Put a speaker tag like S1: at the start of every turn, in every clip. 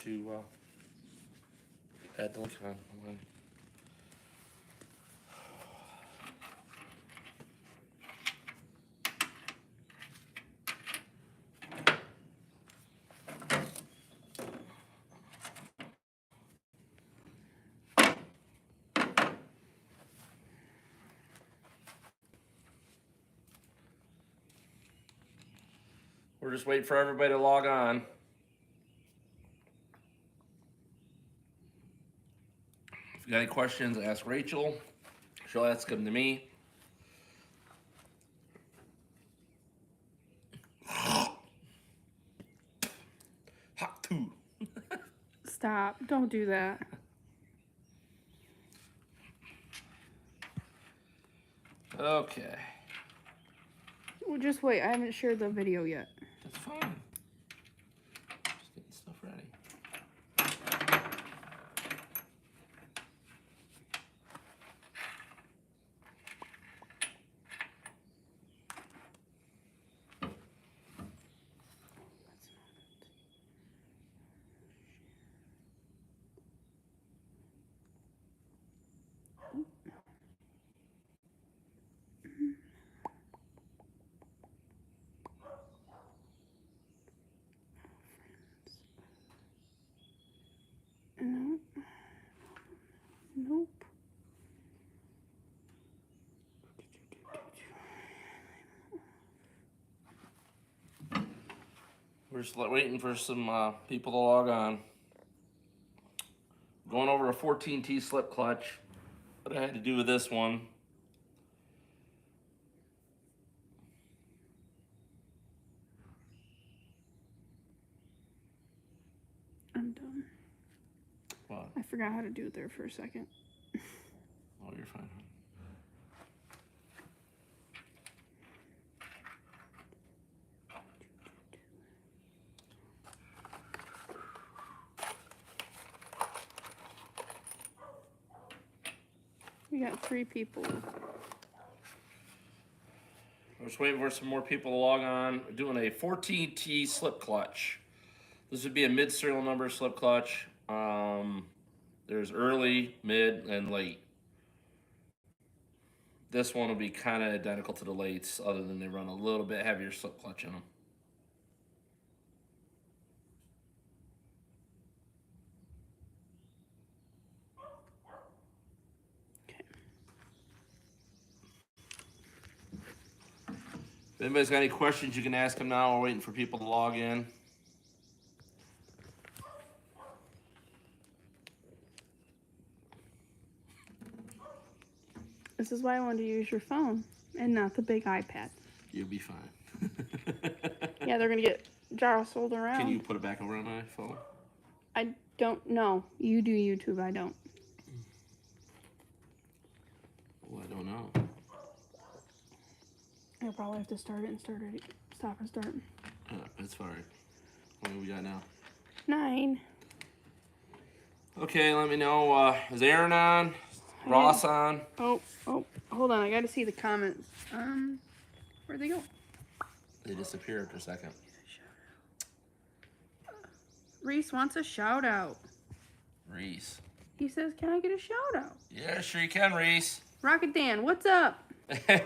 S1: to add the link on. We're just waiting for everybody to log on. If you got any questions, ask Rachel. She'll ask them to me. Hot too.
S2: Stop. Don't do that.
S1: Okay.
S2: Well, just wait. I haven't shared the video yet.
S1: That's fine. Just getting stuff ready.
S2: Nope. Nope.
S1: We're just waiting for some people to log on. Going over a 14T slip clutch. What I had to do with this one.
S2: I'm done.
S1: What?
S2: I forgot how to do it there for a second.
S1: Oh, you're fine.
S2: We got 3 people.
S1: We're just waiting for some more people to log on. We're doing a 14T slip clutch. This would be a mid serial number slip clutch. There's early, mid, and late. This one will be kind of identical to the lates, other than they run a little bit heavier slip clutch in them.
S2: Okay.
S1: If anybody's got any questions, you can ask them now. We're waiting for people to log in.
S2: This is why I wanted to use your phone and not the big iPad.
S1: You'll be fine.
S2: Yeah, they're going to get jostled around.
S1: Can you put it back over on my phone?
S2: I don't know. You do YouTube, I don't.
S1: Well, I don't know.
S2: I'll probably have to start it and start it. Stop and start.
S1: That's fine. What do we got now?
S2: 9.
S1: Okay, let me know. Is Aaron on? Ross on?
S2: Oh, hold on. I got to see the comments. Where'd they go?
S1: They disappeared after a second.
S2: Reese wants a shout out.
S1: Reese.
S2: He says, can I get a shout out?
S1: Yeah, sure you can, Reese.
S2: Rocket Dan, what's up?
S1: Dan,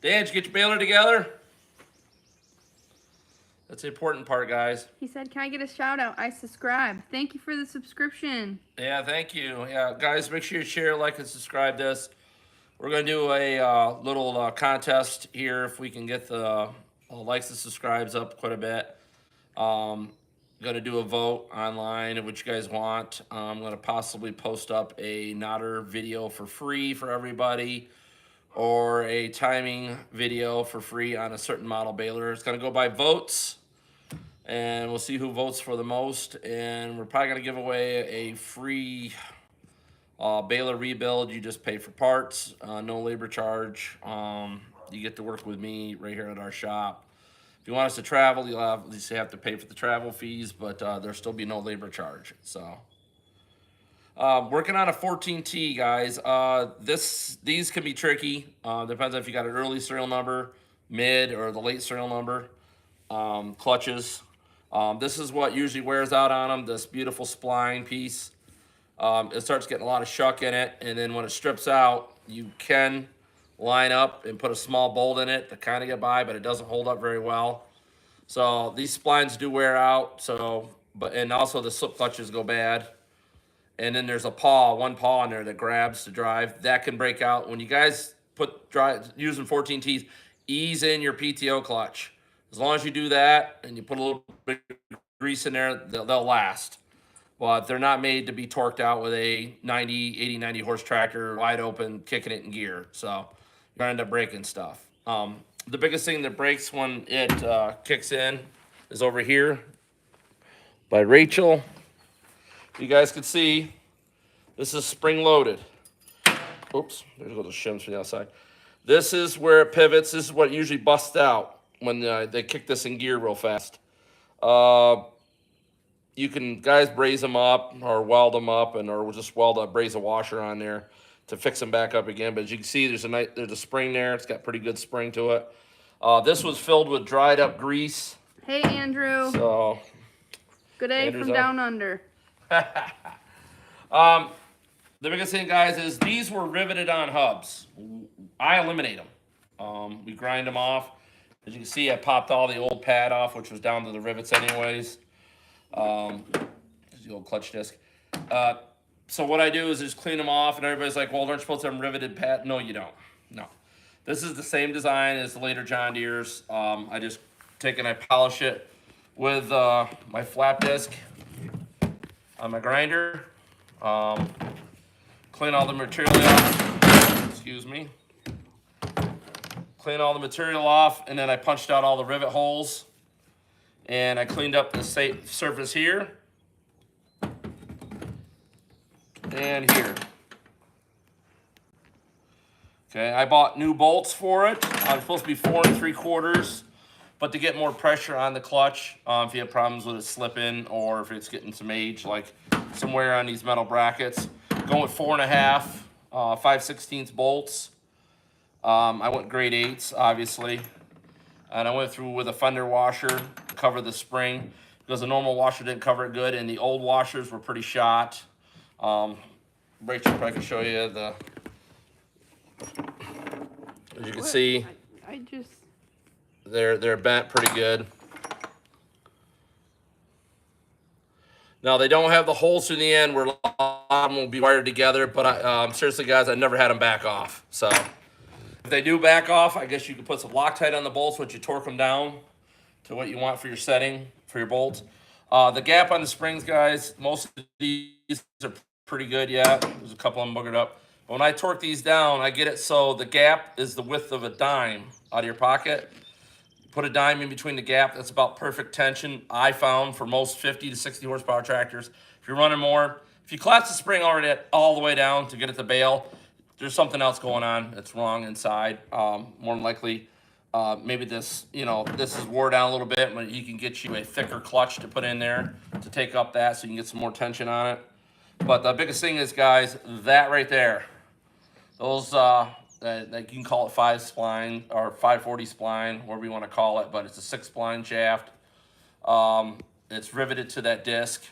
S1: did you get your baler together? That's the important part, guys.
S2: He said, can I get a shout out? I subscribe. Thank you for the subscription.
S1: Yeah, thank you. Yeah, guys, make sure you share, like, and subscribe this. We're going to do a little contest here if we can get the likes and subscribes up quite a bit. Going to do a vote online of what you guys want. I'm going to possibly post up a Nodder video for free for everybody, or a timing video for free on a certain model baler. It's going to go by votes, and we'll see who votes for the most. And we're probably going to give away a free baler rebuild. You just pay for parts, no labor charge. You get to work with me right here at our shop. If you want us to travel, you'll obviously have to pay for the travel fees, but there'll still be no labor charge. So working on a 14T, guys. These can be tricky. Depends on if you got an early serial number, mid, or the late serial number. Clutches. This is what usually wears out on them, this beautiful spline piece. It starts getting a lot of shuck in it, and then when it strips out, you can line up and put a small bolt in it to kind of get by, but it doesn't hold up very well. So these splines do wear out. So, and also the slip clutches go bad. And then there's one paw in there that grabs to drive. That can break out. When you guys using 14 teeth, ease in your PTO clutch. As long as you do that and you put a little bit of grease in there, they'll last. But they're not made to be torqued out with a 90 horse tractor wide open, kicking it in gear. So you're gonna end up breaking stuff. The biggest thing that breaks when it kicks in is over here by Rachel. You guys can see this is spring loaded. Oops, there's a little shims from the outside. This is where it pivots. This is what usually busts out when they kick this in gear real fast. You can guys braze them up or weld them up, or just braze a washer on there to fix them back up again. But as you can see, there's a spring there. It's got pretty good spring to it. This was filled with dried up grease.
S2: Hey, Andrew.
S1: So
S2: good day
S1: Andrew's
S2: from down under.
S1: The biggest thing, guys, is these were riveted on hubs. I eliminate them. We grind them off. As you can see, I popped all the old pad off, which was down to the rivets anyways. The old clutch disc. So what I do is just clean them off, and everybody's like, well, aren't you supposed to have riveted pad? No, you don't. No. This is the same design as the later John Deere's. I just take and I polish it with my flap disc on my grinder. Clean all the material off. Excuse me. Clean all the material off, and then I punched out all the rivet holes. And I cleaned up the surface here and here. Okay, I bought new bolts for it. I'm supposed to be 4 3/4, but to get more pressure on the clutch, if you have problems with it slipping or if it's getting some age, like somewhere on these metal brackets, going with 4 1/2, 5/16 bolts. I went grade 8s, obviously. And I went through with a fender washer to cover the spring because the normal washer didn't cover it good, and the old washers were pretty shot. Rachel probably can show you the. As you can see,
S2: I just.
S1: They're bent pretty good. Now they don't have the holes to the end where a lot of them will be wired together, but seriously, guys, I never had them back off. So. If they do back off, I guess you could put some Loctite on the bolts once you torque them down to what you want for your setting for your bolts. The gap on the springs, guys, most of these are pretty good, yeah. There's a couple of them buggered up. But when I torque these down, I get it so the gap is the width of a dime out of your pocket. Put a dime in between the gap. That's about perfect tension, I found, for most 50 to 60 horsepower tractors. If you're running more, if you collapse the spring already all the way down to get it to bale, there's something else going on that's wrong inside. More than likely, maybe this is wore down a little bit, but you can get you a thicker clutch to put in there to take up that so you can get some more tension on it. But the biggest thing is, guys, that right there. Those, you can call it 5 spline or 540 spline, whatever you want to call it, but it's a 6 spline shaft. It's riveted to that disc.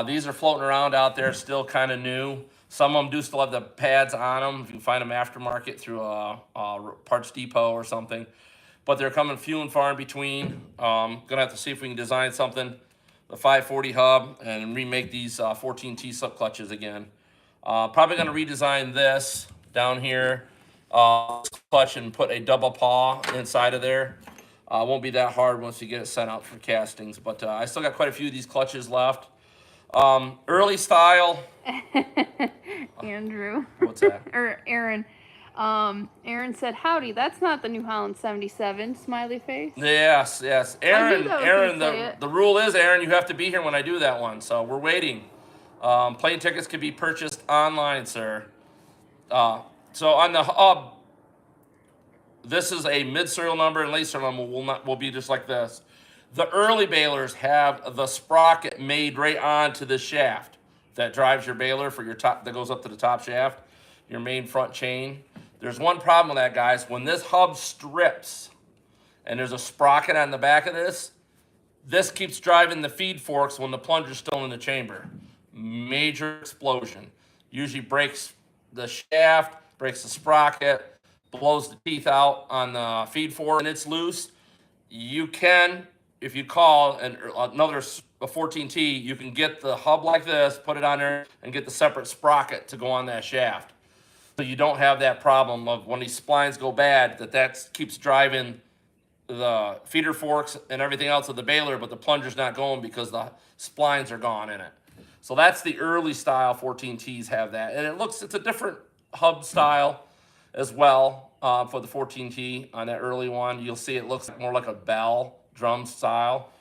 S1: These are floating around out there, still kind of new. Some of them do still have the pads on them. You can find them aftermarket through a parts depot or something. But they're coming few and far in between. Gonna have to see if we can design something, the 540 hub, and remake these 14T slip clutches again. Probably gonna redesign this down here, clutch, and put a double paw inside of there. Won't be that hard once you get it sent out for castings. But I still got quite a few of these clutches left. Early style.
S2: Andrew.
S1: What's that?
S2: Or Aaron. Aaron said, howdy, that's not the New Holland 77, smiley face.
S1: Yes. Aaron, the rule is, Aaron, you have to be here when I do that one. So we're waiting. Plane tickets can be purchased online, sir. So on the hub, this is a mid-serial number, and late serial number will be just like this. The early balers have the sprocket made right onto the shaft that drives your baler for your top, that goes up to the top shaft, your main front chain. There's one problem with that, guys. When this hub strips and there's a sprocket on the back of this, This keeps driving the feed forks when the plunger's still in the chamber. Major explosion. Usually breaks the shaft, breaks the sprocket, blows the teeth out on the feed fork, and it's loose. You can, if you call another a 14T, you can get the hub like this, put it on there, and get the separate sprocket to go on that shaft. So you don't have that problem of when these splines go bad, that keeps driving the feeder forks and everything else of the baler, but the plunger's not going because the splines are gone in it. So that's the early style 14Ts have that. And it's a different hub style as well for the 14T on that early one. You'll see it looks more like a bell drum style.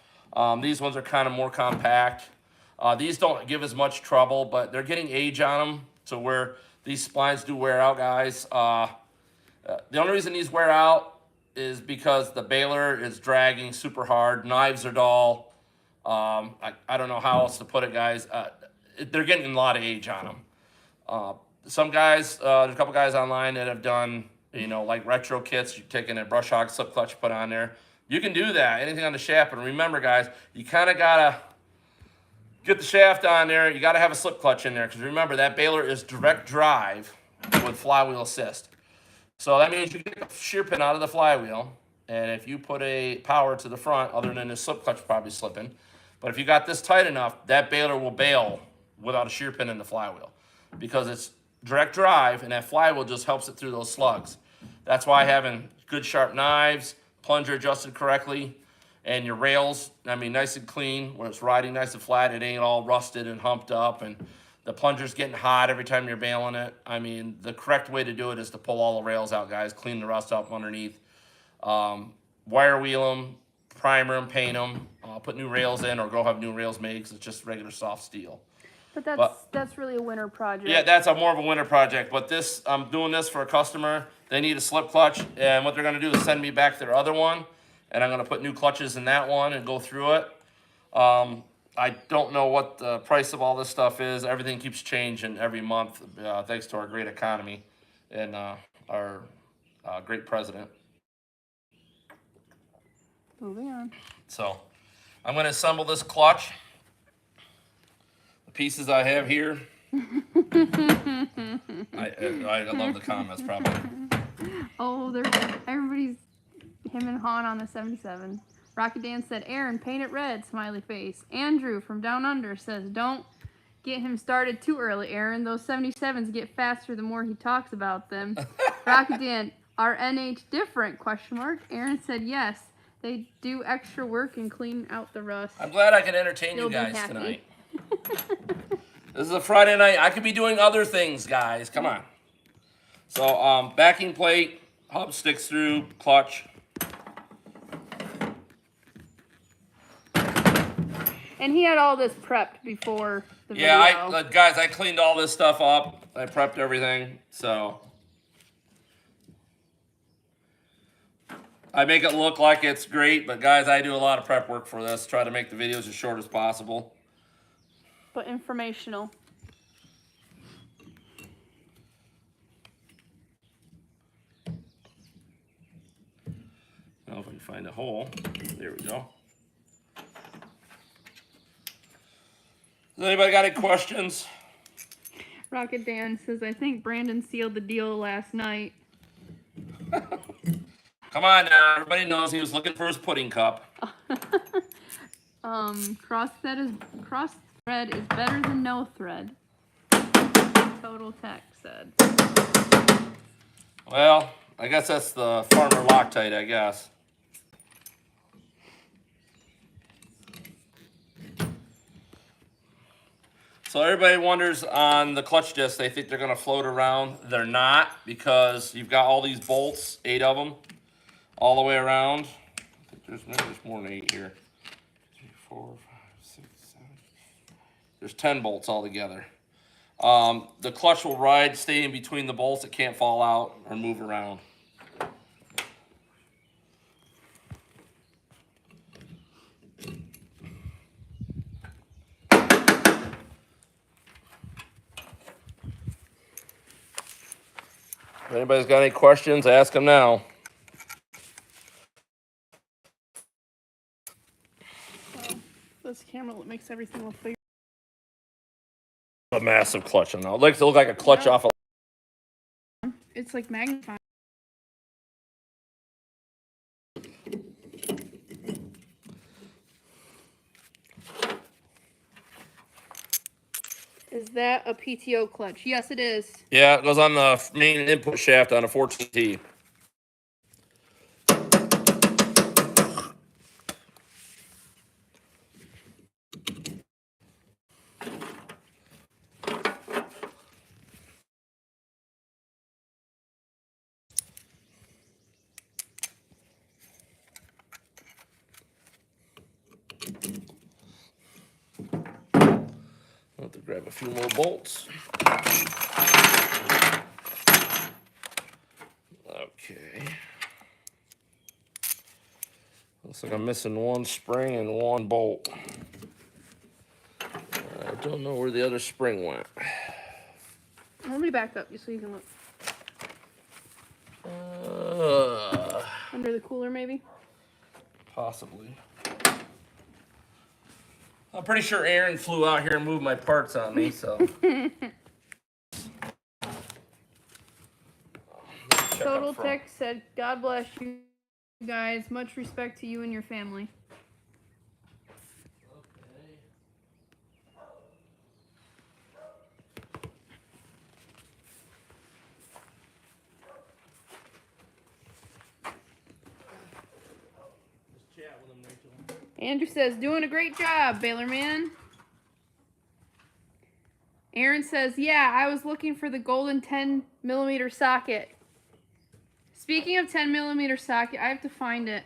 S1: These ones are kind of more compact. These don't give as much trouble, but they're getting age on them to where these splines do wear out, guys. The only reason these wear out is because the baler is dragging super hard. Knives are dull. I don't know how else to put it, guys. They're getting a lot of age on them. Some guys, there's a couple guys online that have done, like retro kits. You're taking a brush hog slip clutch, put on there. You can do that, anything on the shaft. And remember, guys, you kind of got to get the shaft on there. You got to have a slip clutch in there because remember, that baler is direct drive with flywheel assist. So that means you get the shear pin out of the flywheel, and if you put a power to the front, other than the slip clutch probably slipping, but if you got this tight enough, that baler will bail without a shear pin in the flywheel because it's direct drive, and that flywheel just helps it through those slugs. That's why having good sharp knives, plunger adjusted correctly, and your rails, nice and clean, where it's riding nice and flat, it ain't all rusted and humped up, and the plunger's getting hot every time you're bailing it. The correct way to do it is to pull all the rails out, guys. Clean the rust up underneath. Wire wheel them, primer them, paint them. Put new rails in or go have new rails made because it's just regular soft steel.
S2: But that's really a winter project.
S1: Yeah, that's more of a winter project. But I'm doing this for a customer. They need a slip clutch. And what they're going to do is send me back their other one. And I'm going to put new clutches in that one and go through it. I don't know what the price of all this stuff is. Everything keeps changing every month, thanks to our great economy and our great president.
S2: Moving on.
S1: So I'm going to assemble this clutch. The pieces I have here. I love the comments, probably.
S2: Oh, everybody's him and Han on the 77. Rocket Dan said, Aaron, paint it red, smiley face. Andrew from Down Under says, don't get him started too early, Aaron. Those 77s get faster the more he talks about them. Rocket Dan, are NH different? Question mark. Aaron said, yes. They do extra work and clean out the rust.
S1: I'm glad I can entertain you guys tonight. This is a Friday night. I could be doing other things, guys. Come on. So, backing plate, hub sticks through, clutch.
S2: And he had all this prepped before the video.
S1: Yeah, guys, I cleaned all this stuff up. I prepped everything, so I make it look like it's great, but guys, I do a lot of prep work for this. Try to make the videos as short as possible.
S2: But informational.
S1: Now if I can find a hole. There we go. Has anybody got any questions?
S2: Rocket Dan says, I think Brandon sealed the deal last night.
S1: Come on now, everybody knows he was looking for his pudding cup.
S2: Cross thread is better than no thread. Total Tech said.
S1: Well, I guess that's the farmer Loctite, I guess. So everybody wonders on the clutch disc, they think they're going to float around. They're not, because you've got all these bolts, 8 of them, all the way around. I think there's more than 8 here. 3, 4, 5, 6, 7. There's 10 bolts altogether. The clutch will stay in between the bolts. It can't fall out or move around. If anybody's got any questions, ask them now.
S2: fix everything, we'll figure.
S1: A massive clutch on that. It looks like a clutch off a.
S2: It's like magnifying. Is that a PTO clutch? Yes, it is.
S1: Yeah, it goes on the main input shaft on a 14T. I'll have to grab a few more bolts. Okay. Looks like I'm missing one spring and one bolt. I don't know where the other spring went.
S2: Let me back up just so you can look. Under the cooler, maybe?
S1: Possibly. I'm pretty sure Aaron flew out here and moved my parts on me, so.
S2: Total Tech said, God bless you guys. Much respect to you and your family. Andrew says, doing a great job, Balerman. Aaron says, yeah, I was looking for the golden 10mm socket. Speaking of 10mm socket, I have to find it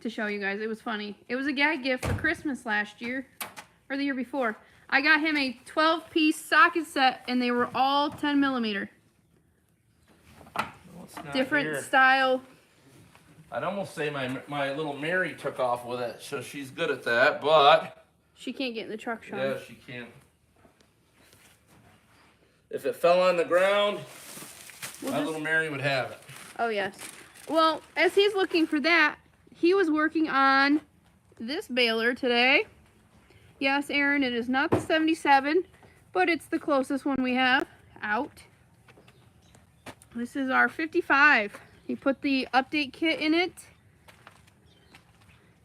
S2: to show you guys. It was funny. It was a gag gift for Christmas last year, or the year before. I got him a 12-piece socket set, and they were all 10mm. Different style.
S1: I'd almost say my little Mary took off with it, so she's good at that, but...
S2: She can't get in the truck, Sean.
S1: Yeah, she can't. If it fell on the ground, my little Mary would have it.
S2: Oh, yes. Well, as he's looking for that, he was working on this baler today. Yes, Aaron, it is not the 77, but it's the closest one we have out. This is our 55. He put the update kit in it.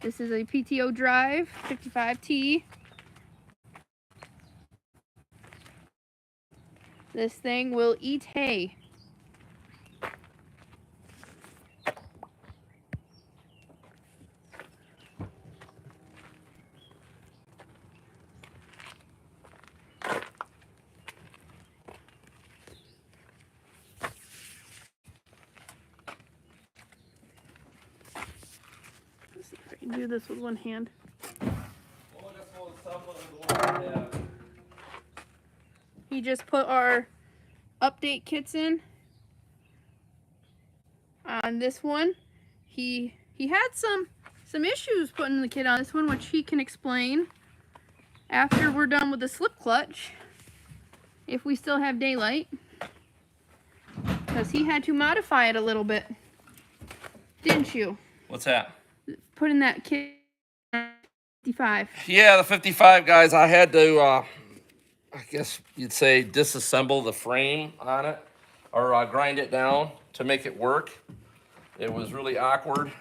S2: This is a PTO drive, 55T. This thing will eat hay. Let's see if I can do this with one hand. He just put our update kits in on this one. He had some issues putting the kit on this one, which he can explain after we're done with the slip clutch, if we still have daylight, because he had to modify it a little bit, didn't you?
S1: What's that?
S2: Put in that kit 55.
S1: Yeah, the 55, guys, I had to, I guess you'd say, disassemble the frame on it, or grind it down to make it work. It was really awkward.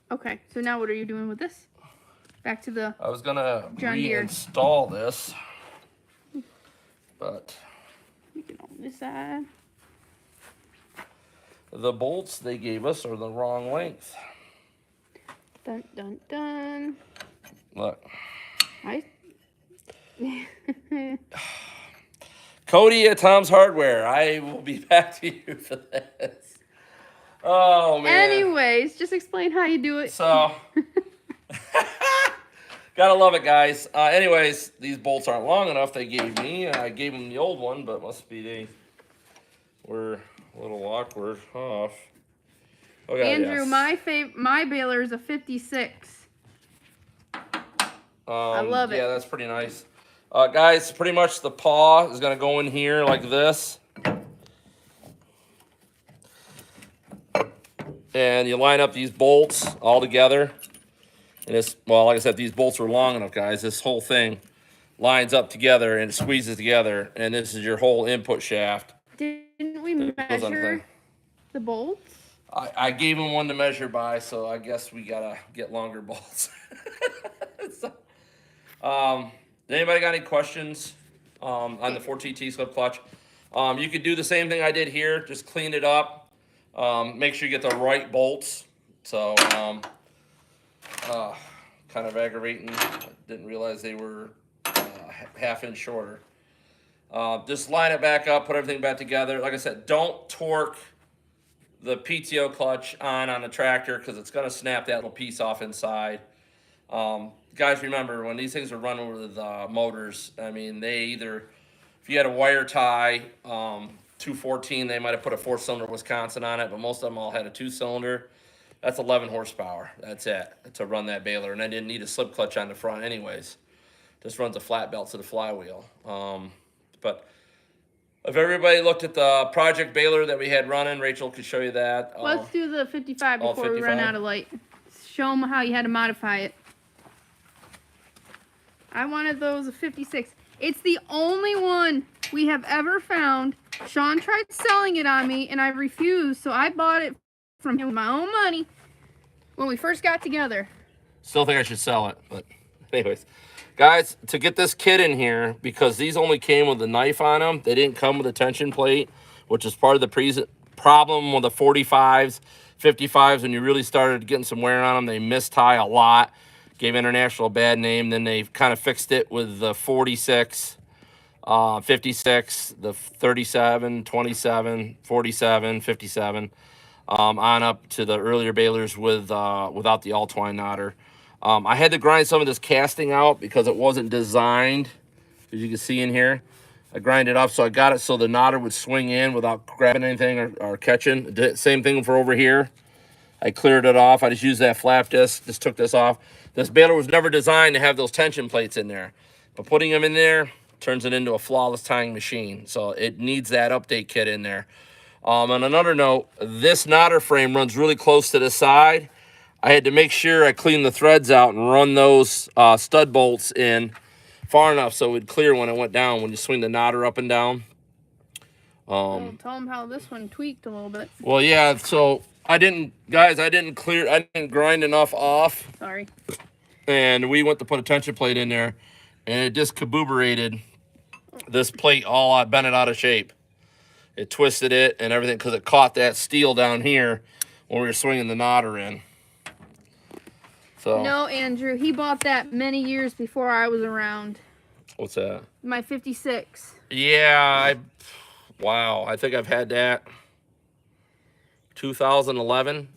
S2: Okay, so now what are you doing with this? Back to the
S1: I was gonna
S2: John Deere.
S1: reinstall this, but
S2: Get on this side.
S1: the bolts they gave us are the wrong length.
S2: Dun dun dun.
S1: Look.
S2: I.
S1: Cody at Tom's Hardware, I will be back to you for this. Oh, man.
S2: Anyways, just explain how you do it.
S1: So, gotta love it, guys. Anyways, these bolts aren't long enough they gave me. I gave them the old one, but must be they were a little awkward off. Okay,
S2: Andrew,
S1: yes.
S2: my baler is a 56. I love it.
S1: Yeah, that's pretty nice. Guys, pretty much the paw is going to go in here like this. And you line up these bolts all together. And this, well, like I said, these bolts are long enough, guys. This whole thing lines up together and it squeezes together, and this is your whole input shaft.
S2: Didn't we measure the bolts?
S1: I gave him one to measure by, so I guess we gotta get longer bolts. So, anybody got any questions on the 4TT slip clutch? You could do the same thing I did here, just clean it up. Make sure you get the right bolts. So, kind of aggravating. I didn't realize they were half inch shorter. Just line it back up, put everything back together. Like I said, don't torque the PTO clutch on the tractor because it's going to snap that little piece off inside. Guys, remember, when these things are running with motors, I mean, they either, if you had a wire tie, 214, they might have put a 4-cylinder Wisconsin on it, but most of them all had a 2-cylinder. That's 11 horsepower. That's it to run that baler. And I didn't need a slip clutch on the front anyways. Just runs a flat belt to the flywheel. But if everybody looked at the project baler that we had running, Rachel could show you that.
S2: Let's do the 55 before we run out of light. Show them how you had to modify it. I wanted those of 56. It's the only one we have ever found. Sean tried selling it on me, and I refused, so I bought it from him with my own money when we first got together.
S1: Still think I should sell it, but anyways. Guys, to get this kit in here, because these only came with a knife on them, they didn't come with a tension plate, which is part of the problem with the 45s, 55s. When you really started getting some wear on them, they mistie a lot. Gave International a bad name. Then they kind of fixed it with the 46, 56, the 37, 27, 47, 57, on up to the earlier balers with without the all-twine knotter. I had to grind some of this casting out because it wasn't designed, as you can see in here. I grind it up so I got it so the knotter would swing in without grabbing anything or catching. Same thing for over here. I cleared it off. I just used that flap disc, just took this off. This baler was never designed to have those tension plates in there. But putting them in there turns it into a flawless tying machine. So it needs that update kit in there. On another note, this knotter frame runs really close to the side. I had to make sure I cleaned the threads out and run those stud bolts in far enough so it would clear when it went down, when you swing the knotter up and down.
S2: Tell them how this one tweaked a little bit.
S1: Well, yeah, so I didn't grind enough off.
S2: Sorry.
S1: And we went to put a tension plate in there, and it just kabooberated this plate all bent it out of shape. It twisted it and everything because it caught that steel down here when we were swinging the knotter in. So,
S2: no, Andrew, he bought that many years before I was around.
S1: What's that?
S2: My 56.
S1: Yeah, wow. I think I've had that 2011.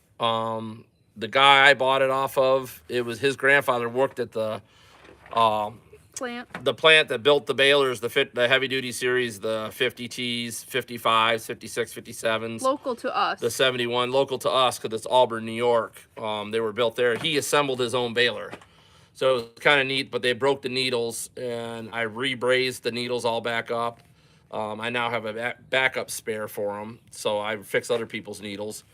S1: The guy I bought it off of, it was his grandfather worked at the plant that built the balers, the heavy duty series, the 50Ts, 55s, 56, 57s.
S2: Local to us.
S1: The 71, local to us because it's Auburn, New York. They were built there. He assembled his own baler. So it was kind of neat, but they broke the needles, and I rebrazed the needles all back up. I now have a backup spare for them, so I fix other people's needles.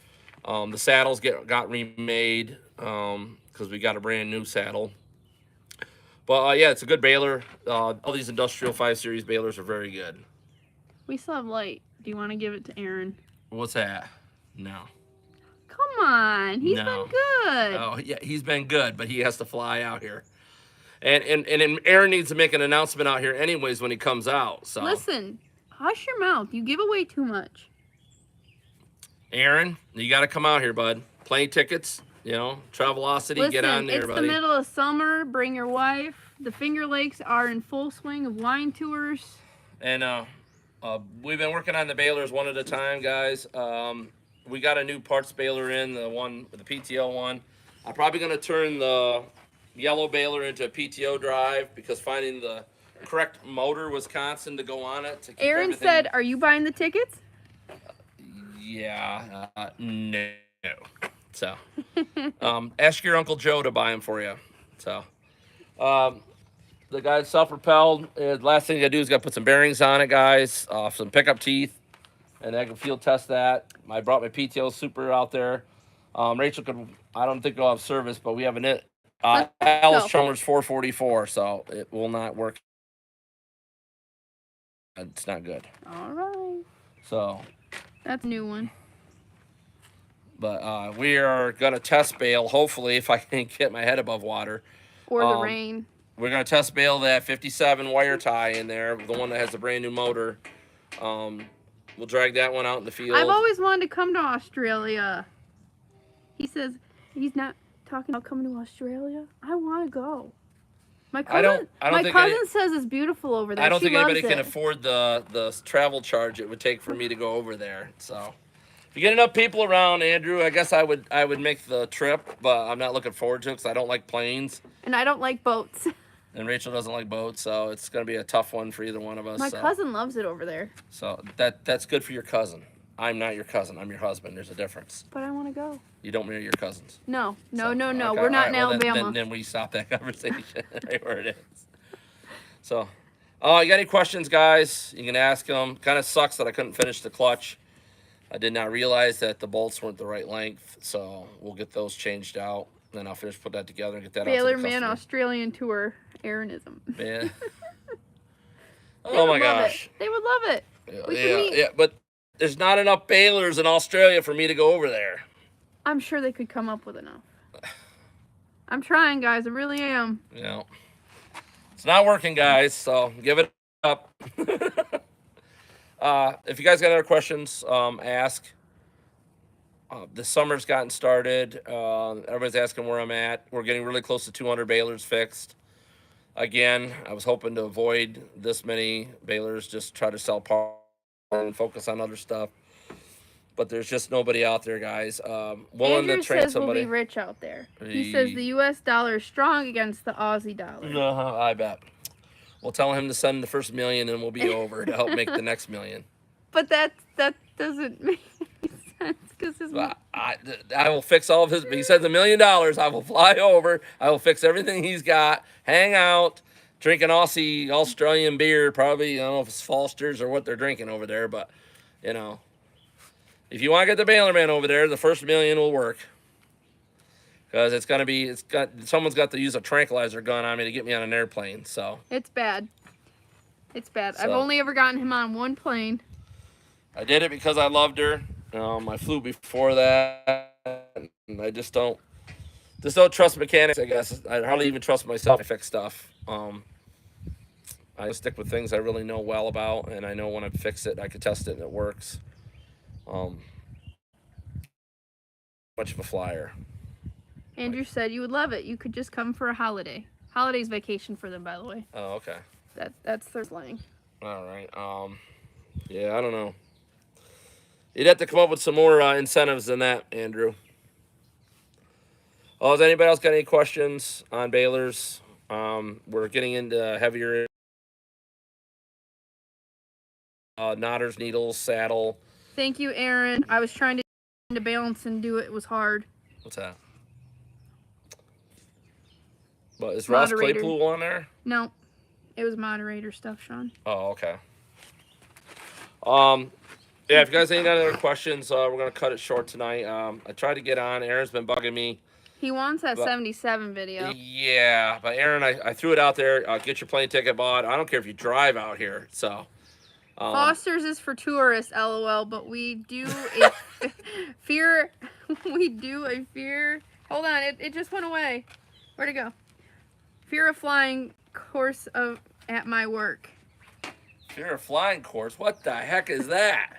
S1: The saddles got remade because we got a brand new saddle. But yeah, it's a good baler. All these industrial 5 Series balers are very good.
S2: We still have light. Do you want to give it to Aaron?
S1: What's that? No.
S2: Come on, he's been good.
S1: Oh yeah, he's been good, but he has to fly out here. And Aaron needs to make an announcement out here anyways when he comes out. So
S2: listen, hush your mouth. You give away too much.
S1: Aaron, you got to come out here, bud. Plane tickets, Travelocity,
S2: listen,
S1: get on there,
S2: it's
S1: buddy.
S2: The middle of summer. Bring your wife. The Finger Lakes are in full swing of wine tours.
S1: And we've been working on the balers one at a time, guys. We got a new parts baler in, the PTO one. I'm probably going to turn the yellow baler into a PTO drive because finding the correct motor Wisconsin to go on it.
S2: Aaron said, "Are you buying the tickets?"
S1: Yeah, no. So, ask your Uncle Joe to buy them for you. So, the guy's self-propelled. Last thing you gotta do is gotta put some bearings on it, guys. Some pickup teeth, and I can field test that. I brought my PTO Super out there. Rachel I don't think we'll have service, but we have an
S2: go.
S1: Alice Chalmers 444, so it will not work. It's not good.
S2: All right.
S1: So,
S2: That's a new one.
S1: but we are gonna test bale. Hopefully, if I can get my head above water.
S2: Or the rain.
S1: We're gonna test bale that 57 wire tie in there, the one that has the brand new motor. We'll drag that one out in the field.
S2: I've always wanted to come to Australia. He says he's not talking about coming to Australia. I want to go. My cousin, says it's beautiful over there.
S1: I don't think anybody can
S2: it.
S1: afford the travel charge it would take for me to go over there. So, if you get enough people around, Andrew, I guess I would make the trip, but I'm not looking forward to it because I don't like planes.
S2: And I don't like boats.
S1: And Rachel doesn't like boats, so it's going to be a tough one for either one of us.
S2: My cousin loves it over there.
S1: So that's good for your cousin. I'm not your cousin. I'm your husband. There's a difference.
S2: But I want to go.
S1: You don't marry your cousins.
S2: No.
S1: Okay.
S2: We're not in Alabama.
S1: Then we stop that conversation right where it is. So, you got any questions, guys? You can ask them. Kind of sucks that I couldn't finish the clutch. I did not realize that the bolts weren't the right length, so we'll get those changed out. Then I'll finish put that together and get that out to the customer.
S2: BALERMAN Australian Tour Aaronism.
S1: Yeah. Oh my gosh.
S2: They would love it.
S1: Yeah, but there's not enough balers in Australia for me to go over there.
S2: I'm sure they could come up with enough. I'm trying, guys. I really am.
S1: Yeah. It's not working, guys, so give it up. If you guys got other questions, ask. The summer's gotten started. Everybody's asking where I'm at. We're getting really close to 200 balers fixed. Again, I was hoping to avoid this many balers, just try to sell parts and focus on other stuff. But there's just nobody out there, guys. Willing
S2: Andrew
S1: to train
S2: says
S1: somebody.
S2: We'll be rich out there. He says the U.S. dollar is strong against the Aussie dollar.
S1: I bet. We'll tell him to send the first $1 million and we'll be over to help make the next $1 million.
S2: But that doesn't make any sense because
S1: I will fix all of his. He says $1 million. I will fly over. I will fix everything he's got. Hang out, drink an Australian beer. Probably, I don't know if it's Foster's or what they're drinking over there, but you know, if you want to get the BALERMAN over there, the first $1 million will work. Because someone's got to use a tranquilizer gun on me to get me on an airplane. So
S2: it's bad. It's bad.
S1: So,
S2: I've only ever gotten him on one plane.
S1: I did it because I loved her. I flew before that, and I just don't trust mechanics. I guess I hardly even trust myself to fix stuff. I stick with things I really know well about, and I know when I fix it, I can test it and it works. Much of a flyer.
S2: Andrew said you would love it. You could just come for a holiday. Holiday's vacation for them, by the way.
S1: Oh, okay.
S2: That's their slang.
S1: All right. Yeah, I don't know. You'd have to come up with some more incentives than that, Andrew. Has anybody else got any questions on balers? We're getting into heavier knotters, needles, saddle.
S2: Thank you, Aaron. I was trying to balance and do it. It was hard.
S1: What's that? But is Ross Claypool on there?
S2: No. It was moderator stuff, Sean.
S1: Oh, okay. Yeah, if you guys ain't got any other questions, we're going to cut it short tonight. I tried to get on. Aaron's been bugging me.
S2: He wants that 77 video.
S1: Yeah, but Aaron, I threw it out there. Get your plane ticket bought. I don't care if you drive out here. So
S2: Foster's is for tourists, LOL, but we do a fear. We do a fear. Hold on, it just went away. Where'd it go? Fear of flying course at my work.
S1: Fear of flying course? What the heck is that?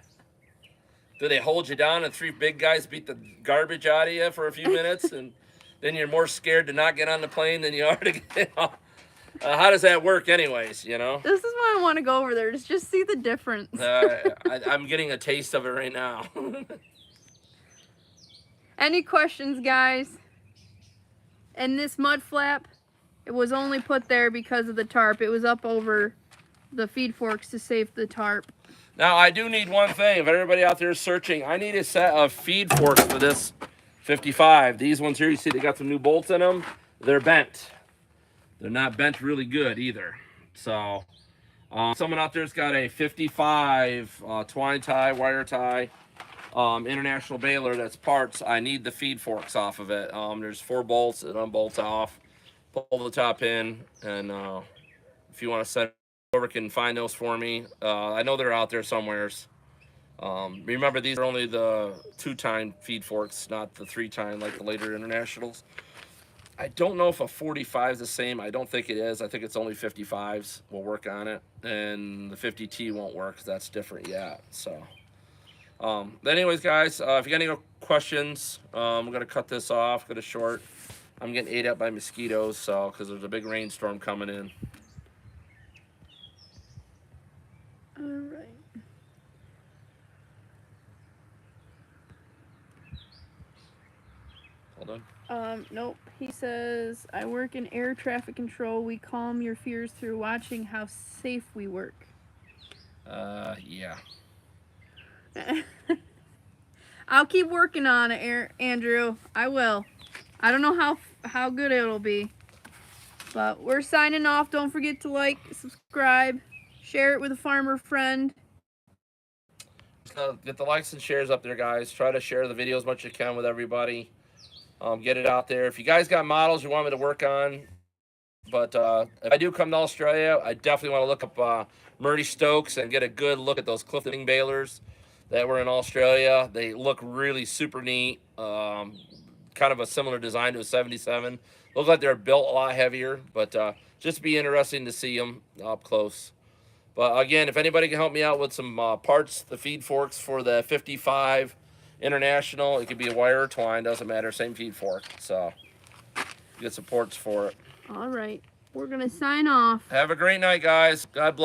S1: Do they hold you down and three big guys beat the garbage out of you for a few minutes and then you're more scared to not get on the plane than you are to get off? How does that work anyways, you know?
S2: This is why I want to go over there, to just see the difference.
S1: I'm getting a taste of it right now.
S2: Any questions, guys? And this mud flap, it was only put there because of the tarp. It was up over the feed forks to save the tarp.
S1: Now, I do need one thing. If everybody out there is searching, I need a set of feed forks for this 55. These ones here, you see they got some new bolts in them. They're bent. They're not bent really good either. So, someone out there's got a 55 twine tie, wire tie, international baler that's parts. I need the feed forks off of it. There's 4 bolts. It unbolts off. pull the top in, and if you want to send over, can find those for me. I know they're out there somewheres. Remember, these are only the 2-tine feed forks, not the 3-tine like the later internationals. I don't know if a 45 is the same. I don't think it is. I think it's only 55s. We'll work on it, and the 50T won't work because that's different yet. So, but anyways, guys, if you got any questions, I'm gonna cut this off. Cut it short. I'm getting ate up by mosquitoes, so because there's a big rainstorm coming in.
S2: All right.
S1: Hold on.
S2: Nope. He says, I work in air traffic control. We calm your fears through watching how safe we work.
S1: Yeah.
S2: I'll keep working on it, Andrew. I will. I don't know how good it'll be. But we're signing off. Don't forget to like, subscribe, share it with a farmer friend.
S1: Get the likes and shares up there, guys. Try to share the video as much as you can with everybody. Get it out there. If you guys got models you want me to work on, but if I do come to Australia, I definitely want to look up Murray Stokes and get a good look at those Clifton balers that were in Australia. They look really super neat. Kind of a similar design to a 77. Look like they're built a lot heavier, but just be interesting to see them up close. But again, if anybody can help me out with some parts, the feed forks for the 55 International, it could be a wire or twine, doesn't matter, same feed fork. So get some ports for it.
S2: All right. We're going to sign off.
S1: Have a great night, guys. God bless.